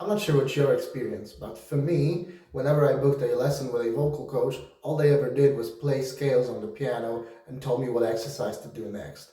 I'm not sure what's your experience, but for me, whenever I booked a lesson with a vocal coach, all they ever did was play scales on the piano and told me what exercise to do next.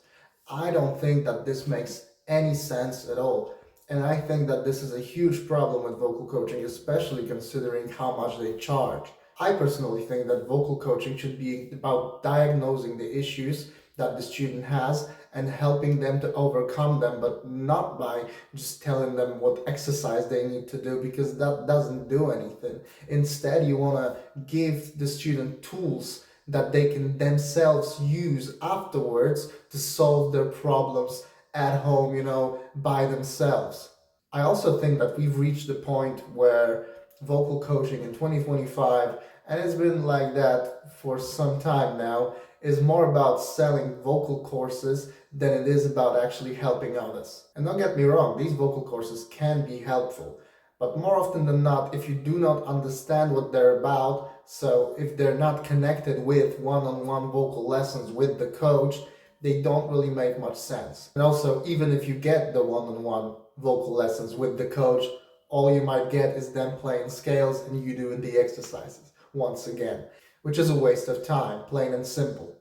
I don't think that this makes any sense at all. And I think that this is a huge problem with vocal coaching, especially considering how much they charge. I personally think that vocal coaching should be about diagnosing the issues that the student has and helping them to overcome them, but not by just telling them what exercise they need to do, because that doesn't do anything. Instead, you want to give the student tools that they can themselves use afterwards to solve their problems at home, by themselves. I also think that we've reached the point where vocal coaching in 2025, and it's been like that for some time now, is more about selling vocal courses than it is about actually helping others. And don't get me wrong, these vocal courses can be helpful, but more often than not, if you do not understand what they're about, so if they're not connected with one-on-one vocal lessons with the coach, they don't really make much sense. And also, even if you get the one-on-one vocal lessons with the coach, all you might get is them playing scales and you doing the exercises once again, which is a waste of time, plain and simple.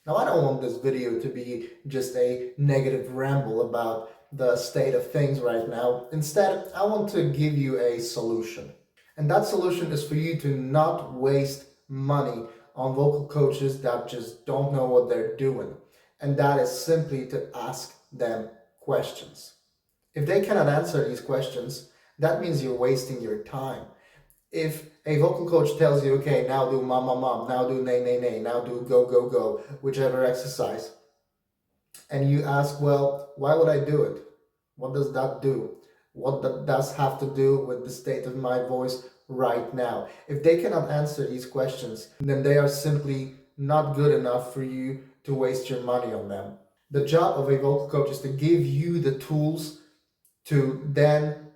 Now, I don't want this video to be just a negative ramble about the state of things right now. Instead, I want to give you a solution. And that solution is for you to not waste money on vocal coaches that just don't know what they're doing. And that is simply to ask them questions. If they cannot answer these questions, that means you're wasting your time. If a vocal coach tells you, okay, now do ma ma ma, now do nay nay nay, now do go go go, whichever exercise, and you ask, well, why would I do it? What does that do? What that does have to do with the state of my voice right now? If they cannot answer these questions, then they are simply not good enough for you to waste your money on them. The job of a vocal coach is to give you the tools to then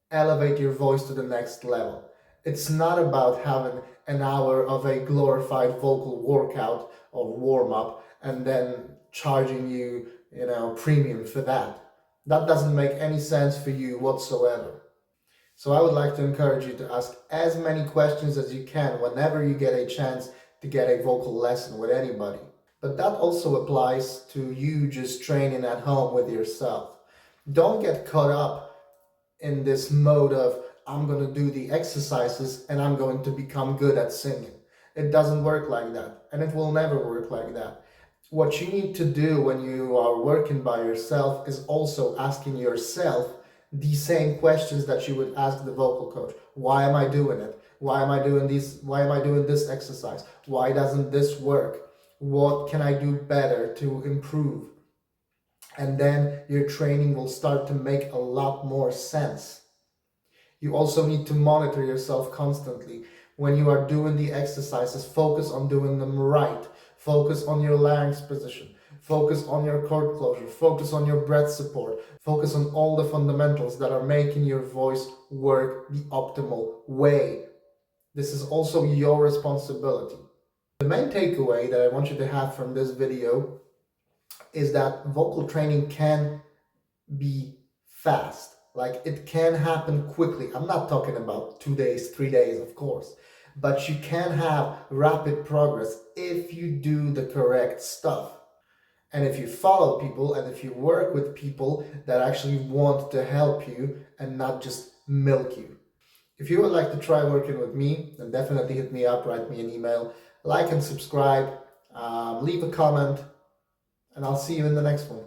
elevate your voice to the next level. It's not about having an hour of a glorified vocal workout or warm-up and then charging you, premium for that. That doesn't make any sense for you whatsoever. So I would like to encourage you to ask as many questions as you can whenever you get a chance to get a vocal lesson with anybody. But that also applies to you just training at home with yourself. Don't get caught up in this mode of, I'm going to do the exercises and I'm going to become good at singing. It doesn't work like that, and it will never work like that. What you need to do when you are working by yourself is also asking yourself the same questions that you would ask the vocal coach. Why am I doing it? Why am I doing this? Why am I doing this exercise? Why doesn't this work? What can I do better to improve? And then your training will start to make a lot more sense. You also need to monitor yourself constantly. When you are doing the exercises, focus on doing them right. Focus on your larynx position. Focus on your chord closure. Focus on your breath support. Focus on all the fundamentals that are making your voice work the optimal way. This is also your responsibility. The main takeaway that I want you to have from this video is that vocal training can be fast. Like, it can happen quickly. I'm not talking about 2 days, 3 days, of course, but you can have rapid progress if you do the correct stuff. And if you follow people and if you work with people that actually want to help you and not just milk you. If you would like to try working with me, then definitely hit me up, write me an email, like and subscribe, leave a comment, and I'll see you in the next one.